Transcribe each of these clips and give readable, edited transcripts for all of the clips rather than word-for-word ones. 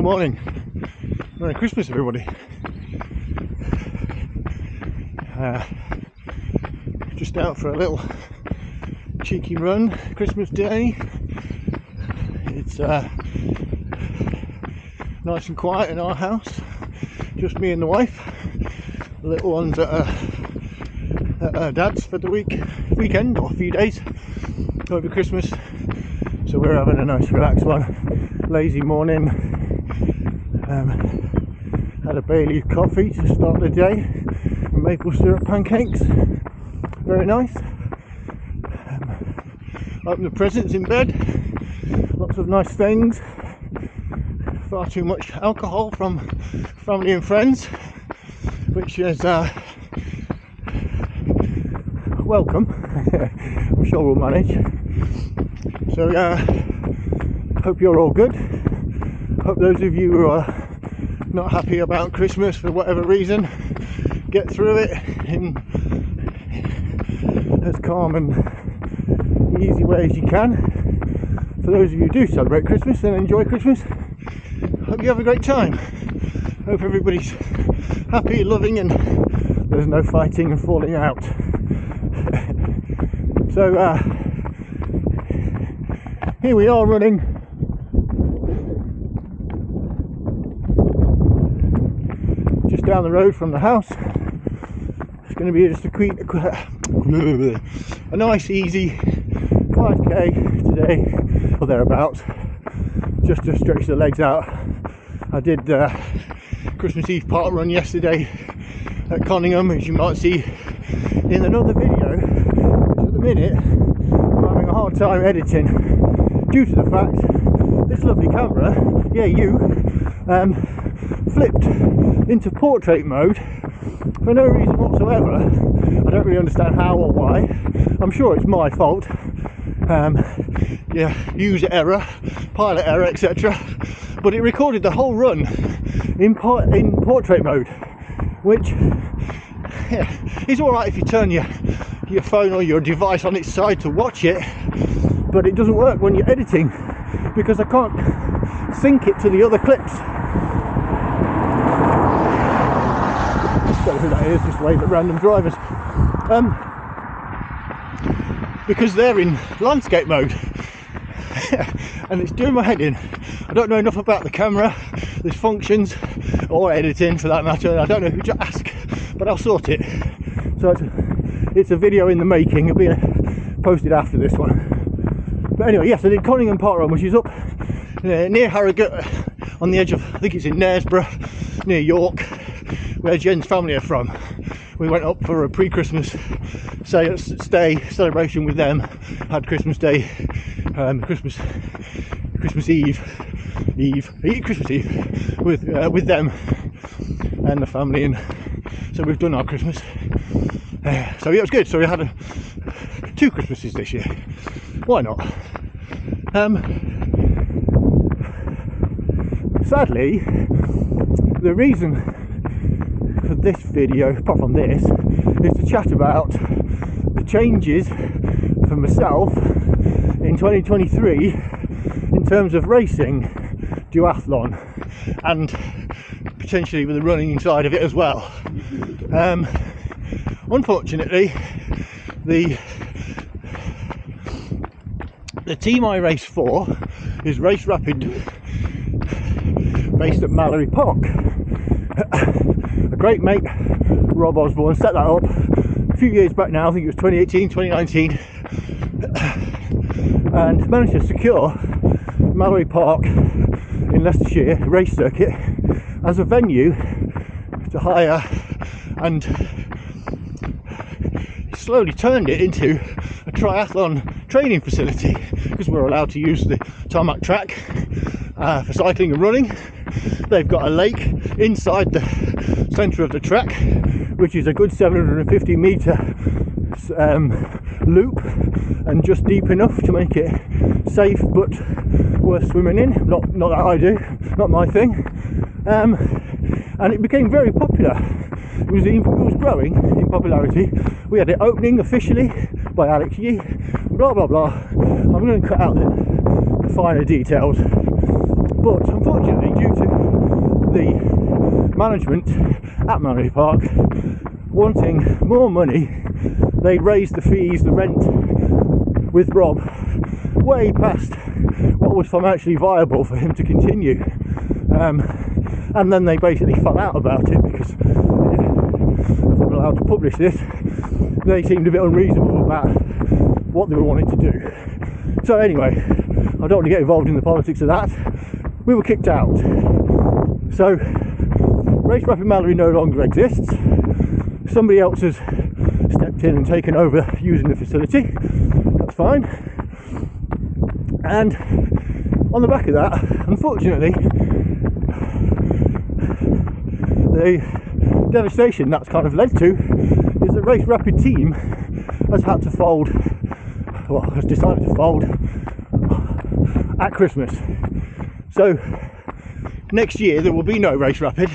morning. Merry Christmas, everybody. Just out for a little cheeky run, Christmas Day. It's nice and quiet in our house. Just me and the wife. The little one's at her dad's for the weekend or a few days over Christmas. So we're having a nice relaxed one. Lazy morning. Had a Bailey's coffee to start the day and maple syrup pancakes. Very nice. Opened the presents in bed. Lots of nice things. Far too much alcohol from family and friends, which is welcome. I'm sure we'll manage. So hope you're all good. Hope those of you who are not happy about Christmas for whatever reason get through it in as calm and easy way as you can. For those of you who do celebrate Christmas and enjoy Christmas, hope you have a great time. Hope everybody's happy, loving, and there's no fighting and falling out. So here we are running just down the road from the house. It's going to be just a nice easy 5k today or thereabouts, just to stretch the legs out. I did Christmas Eve park run yesterday at Conningham, as you might see in another video, which at the minute I'm having a hard time editing due to the fact this lovely camera, flipped into portrait mode for no reason whatsoever. I don't really understand how or why. I'm sure it's my fault. User error, pilot error, etc. But it recorded the whole run in portrait mode, which is alright if you turn your phone or your device on its side to watch it, but it doesn't work when you're editing because I can't sync it to the other clips. Don't know who that is, just wave at random drivers. Because they're in landscape mode and it's doing my head in. I don't know enough about the camera, its functions, or editing for that matter. I don't know who to ask, but I'll sort it. So it's a video in the making. It'll be posted after this one. But anyway, yes, I did Conningham Park Run, which is up near Harrogate, on the edge of, I think it's in Knaresborough, near York, where Jen's family are from. We went up for a pre-Christmas stay celebration with them. Had Christmas Day, Christmas Eve with them and the family, and so we've done our Christmas. So yeah, it was good. So we had 2 Christmases this year. Why not? Sadly, the reason for this video, apart from this, is to chat about the changes for myself in 2023 in terms of racing, duathlon, and potentially with the running side of it as well. Unfortunately, the team I race for is Race Rapid, based at Mallory Park. A great mate, Rob Osborne, set that up a few years back now. I think it was 2018, 2019, and managed to secure Mallory Park in Leicestershire race circuit as a venue to hire, and slowly turned it into a triathlon training facility, because we're allowed to use the tarmac track for cycling and running. They've got a lake inside the centre of the track, which is a good 750 metre loop, and just deep enough to make it safe but worth swimming in. Not that I do, not my thing. And it became very popular. It was growing in popularity. We had it opening officially by Alex Yee, blah blah blah. I'm going to cut out the finer details, but unfortunately, due to the management at Manor Park wanting more money, they raised the fees, the rent with Rob way past what was financially viable for him to continue. And then they basically fell out about it because, if I'm allowed to publish this, they seemed a bit unreasonable about what they were wanting to do. So anyway, I don't want to get involved in the politics of that. We were kicked out. So Race Rapid Mallory no longer exists. Somebody else has stepped in and taken over using the facility. That's fine. And on the back of that, unfortunately, the devastation that's kind of led to is the Race Rapid team has had to fold, well, has decided to fold at Christmas. So next year there will be no Race Rapid,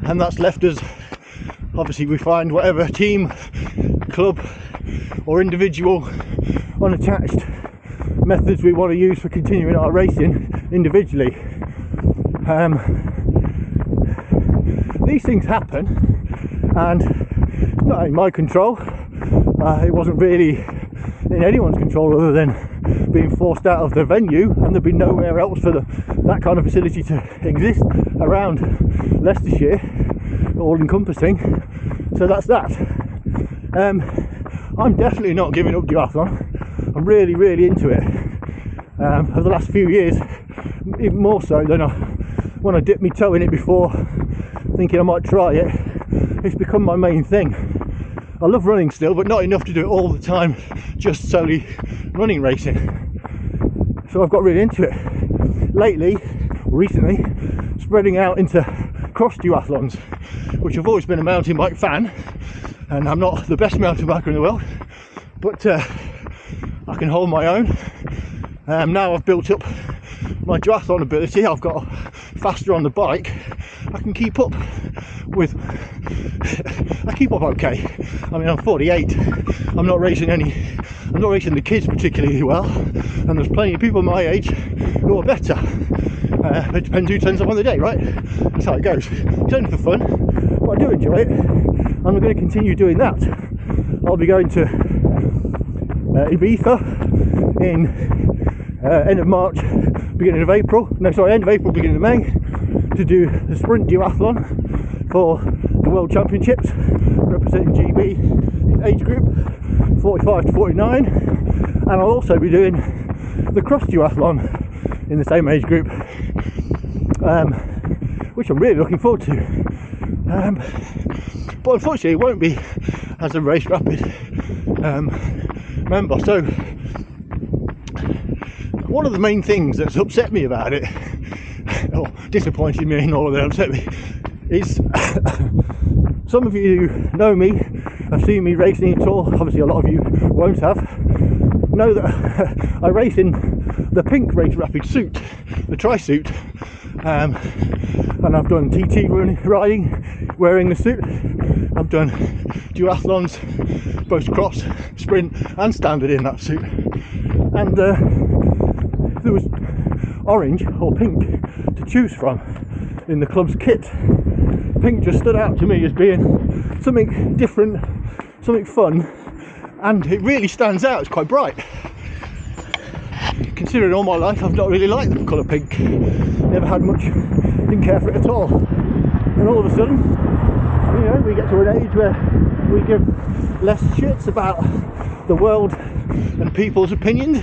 and that's left us, obviously we find whatever team, club or individual unattached methods we want to use for continuing our racing individually. These things happen, and it's not in my control. It wasn't really in anyone's control other than being forced out of the venue, and there'd be nowhere else for that kind of facility to exist around Leicestershire, all encompassing. So that's that. I'm definitely not giving up duathlon. I'm really, really into it. Over the last few years, even more so than when I dipped my toe in it before, thinking I might try it. It's become my main thing. I love running still, but not enough to do it all the time, just solely running racing. So I've got really into it. Recently, spreading out into cross duathlons, which I've always been a mountain bike fan, and I'm not the best mountain biker in the world, but I can hold my own. Now I've built up my duathlon ability, I've got faster on the bike, I can keep up with I keep up okay. I mean, I'm 48, I'm not racing the kids particularly well, and there's plenty of people my age who are better. It depends who turns up on the day, right? That's how it goes. It's only for fun, but I do enjoy it, and I'm going to continue doing that. I'll be going to Ibiza in end of March, beginning of April, end of April, beginning of May, to do the sprint duathlon for the World Championships, representing GB age group 45 to 49, and I'll also be doing the cross duathlon in the same age group, which I'm really looking forward to. But unfortunately it won't be as a Race Rapid member. So one of the main things that's upset me about it, or disappointed me, not that upset me, is some of you know me, have seen me racing at all, obviously a lot of you won't have, know that I race in the pink Race Rapid suit, the tri-suit, and I've done TT riding wearing the suit. I've done duathlons, both cross, sprint and standard in that suit, and there was orange or pink to choose from in the club's kit. Pink just stood out to me as being something different, something fun, and it really stands out. It's quite bright. Considering all my life I've not really liked the colour pink, never had much, didn't care for it at all, and all of a sudden, you know, we get to an age where we give less shits about the world and people's opinions,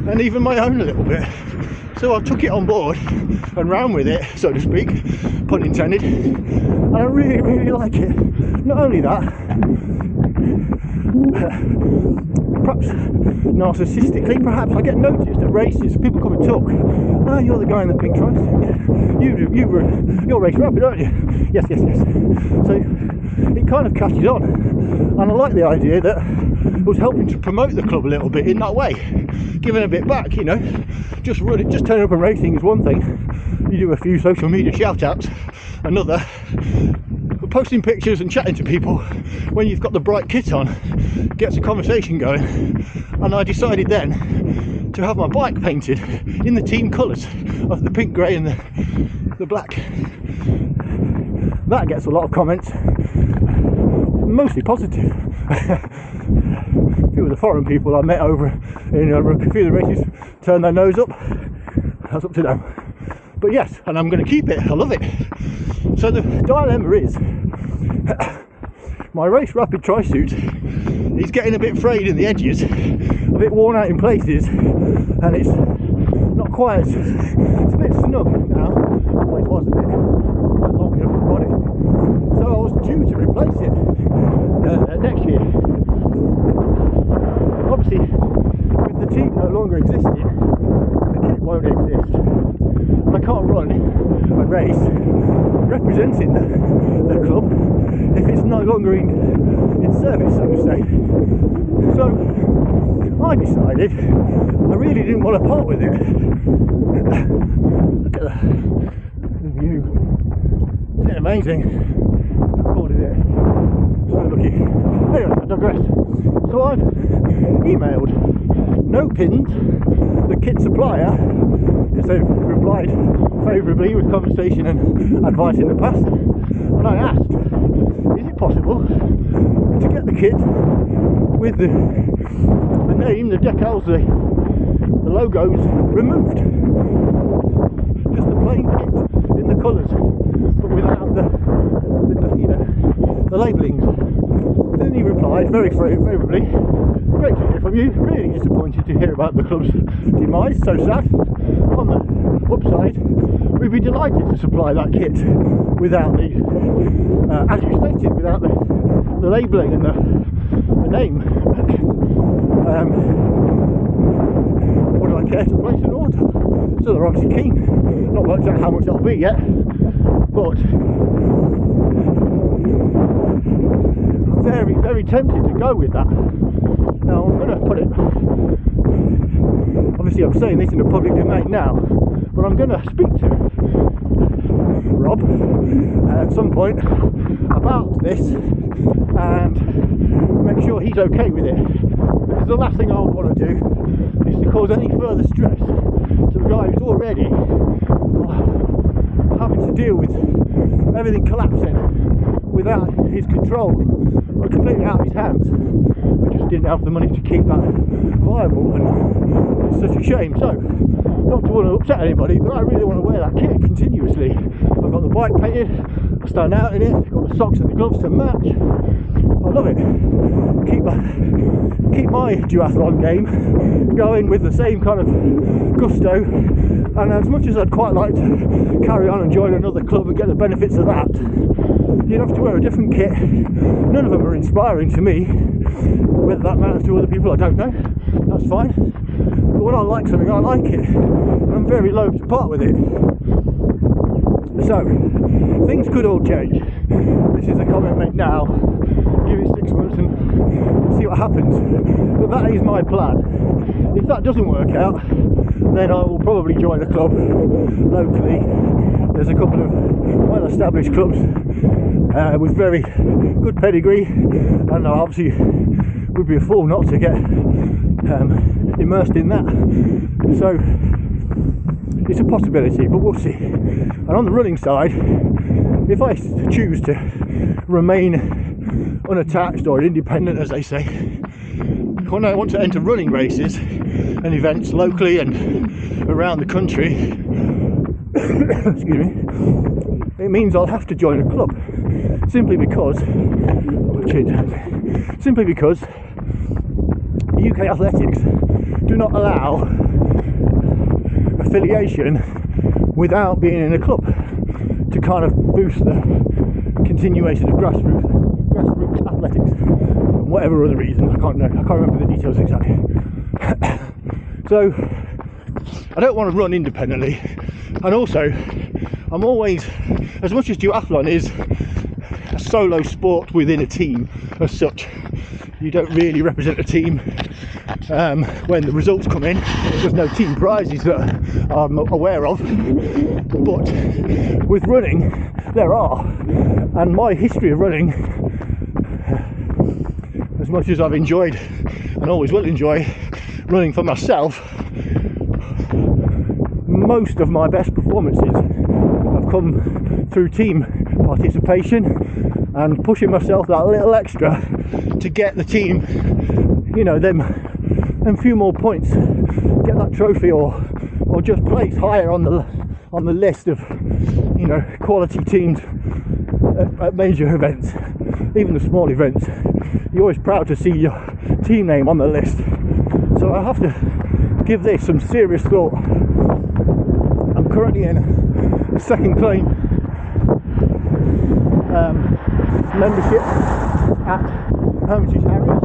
and even my own a little bit. So I took it on board and ran with it, so to speak, pun intended, and I really, really like it. Not only that, perhaps narcissistically, perhaps I get noticed at races. People come and talk. Oh, you're the guy in the pink trunks. Yeah, you're Race Rapid, aren't you? Yes. So it kind of catches on, and I like the idea that it was helping to promote the club a little bit in that way, giving a bit back. You know, just turning up and racing is one thing. You do a few social media shout outs, another. But posting pictures and chatting to people when you've got the bright kit on gets a conversation going, and I decided then to have my bike painted in the team colours of the pink, grey and the black. that gets a lot of comments, mostly positive. A few of the foreign people I met over in a few of the races turned their nose up. That's up to them. But yes, and I'm going to keep it. I love it. So the dilemma is, my Race Rapid tri-suit is getting a bit frayed in the edges, a bit worn out in places, and it's not quite, it's a bit snug now. Always was a bit long enough for the body. So I was due to replace it next year. Obviously, with the team no longer existing, the kit won't exist. And I can't run a race representing the club if it's no longer in service, so to say. So I decided I really didn't want to part with it. Look at the view. Isn't it amazing? I called it. So lucky. Anyway, I digress. So I've emailed No Pins, the kit supplier, because they've replied favourably with conversation and advice in the past, and I asked, is it possible to get the kit with the name, the decals, the logos removed? Just the plain kit in the colours, but without the labellings. Then he replied very favourably, great to hear from you, really disappointed to hear about the club's demise, so sad. On the upside, we'd be delighted to supply that kit without the, as you stated, without the labelling and the name. Would I care to place an order? So they're obviously keen. Not worked out how much that'll be yet, but I'm very, very tempted to go with that. Now I'm going to put it, obviously I'm saying this in the public domain now, but I'm going to speak to Rob at some point about this and make sure he's okay with it, because the last thing I would want to do is to cause any further stress to the guy who's already having to deal with everything collapsing without his control, or completely out of his hands. We just didn't have the money to keep that viable, and it's such a shame. So, not to want to upset anybody, but I really want to wear that kit continuously. I've got the bike painted, I stand out in it, I've got the socks and the gloves to match. I love it. Keep my duathlon game going with the same kind of gusto, and as much as I'd quite like to carry on and join another club and get the benefits of that, you'd have to wear a different kit. None of them are inspiring to me. Whether that matters to other people, I don't know. That's fine. But when I like something, I like it. And I'm very loath to part with it. So, things could all change. This is a comment made now. Give it 6 months and see what happens. But that is my plan. If that doesn't work out, then I will probably join a club locally. There's a couple of well-established clubs with very good pedigree, and I obviously would be a fool not to get immersed in that. So it's a possibility, but we'll see. And on the running side, if I choose to remain unattached or independent, as they say, when I want to enter running races and events locally and around the country, excuse me, it means I'll have to join a club, simply because UK athletics do not allow affiliation without being in a club to kind of boost the continuation of grassroots athletics for whatever other reason. I can't remember the details exactly. So I don't want to run independently, and also I'm always, as much as duathlon is a solo sport within a team as such, you don't really represent a team when the results come in. There's no team prizes that I'm aware of, but with running there are, and my history of running, as much as I've enjoyed and always will enjoy running for myself, most of my best performances have come through team participation and pushing myself that little extra to get the team, you know, them few more points, get that trophy, or just place higher on the list of, you know, quality teams at major events, even the small events. You're always proud to see your team name on the list. So I have to give this some serious thought. I'm currently in a second claim membership at Hermitage Harriers,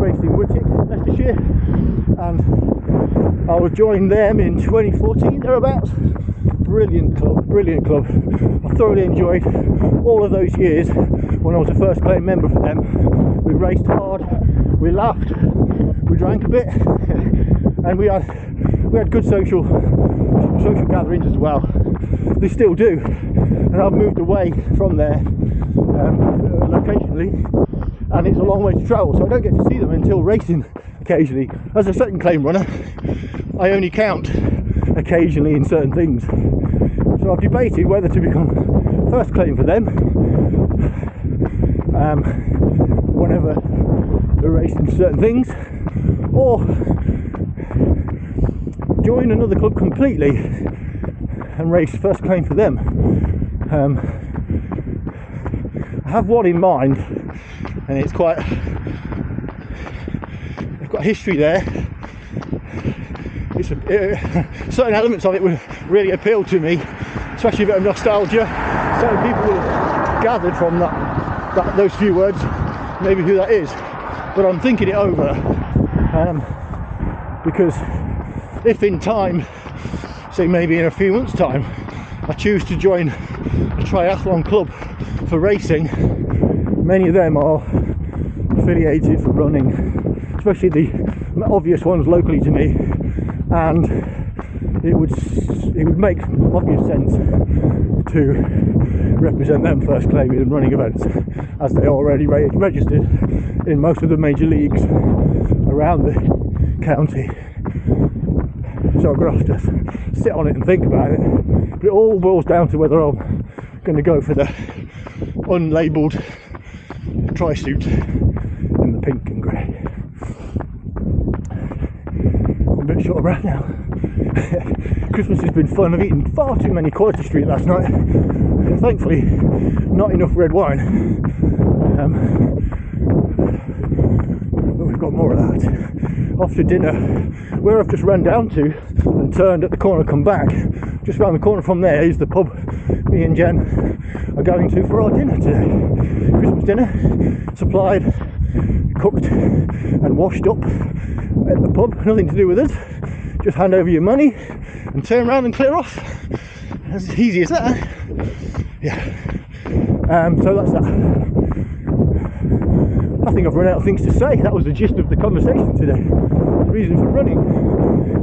based in Whitwick, Leicestershire, and I was joined them in 2014 thereabouts. Brilliant club. I thoroughly enjoyed all of those years when I was a first claim member for them. We raced hard, we laughed, we drank a bit, and we had good social gatherings as well. They still do, and I've moved away from there locationally, and it's a long way to travel, so I don't get to see them until racing occasionally. As a second claim runner, I only count occasionally in certain things. So I've debated whether to become first claim for them whenever they're racing certain things, or join another club completely and race first claim for them. I have one in mind, and it's quite history there. Certain elements of it would really appeal to me, especially a bit of nostalgia. Certain people will have gathered from those few words maybe who that is, but I'm thinking it over, because if in time, say maybe in a few months' time, I choose to join a triathlon club for racing, many of them are affiliated for running, especially the obvious ones locally to me, and it would make obvious sense to represent them first claim in running events, as they already registered in most of the major leagues around the county. So I'm going to have to sit on it and think about it, but it all boils down to whether I'm going to go for the unlabelled tri-suit in the pink and grey. I'm a bit short of breath now. Christmas has been fun. I've eaten far too many Quality Street last night. Thankfully, not enough red wine. But we've got more of that. Off to dinner, where I've just ran down to and turned at the corner, come back. Just round the corner from there is the pub me and Jen are going to for our dinner today. Christmas dinner, supplied, cooked and washed up at the pub. Nothing to do with us. Just hand over your money and turn around and clear off. As easy as that. Yeah. So that's that. I think I've run out of things to say. That was the gist of the conversation today. The reason for running.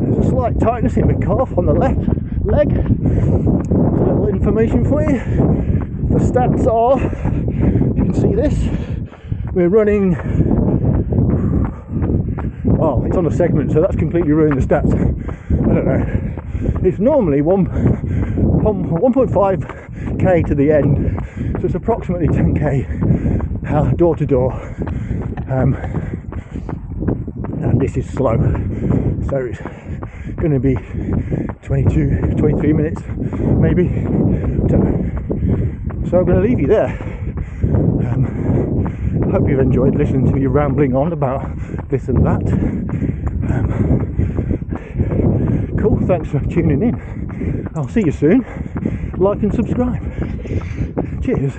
There's a slight tightness in my calf on the left leg. There's a little information for you. The stats are, you can see this, we're running, oh, it's on a segment, so that's completely ruined the stats. I don't know. It's normally 1.5k to the end, so it's approximately 10k door to door, and this is slow, so it's going to be 23 minutes maybe. Don't know. So I'm going to leave you there. I hope you've enjoyed listening to me rambling on about this and that. Cool, thanks for tuning in. I'll see you soon. Like and subscribe. Cheers.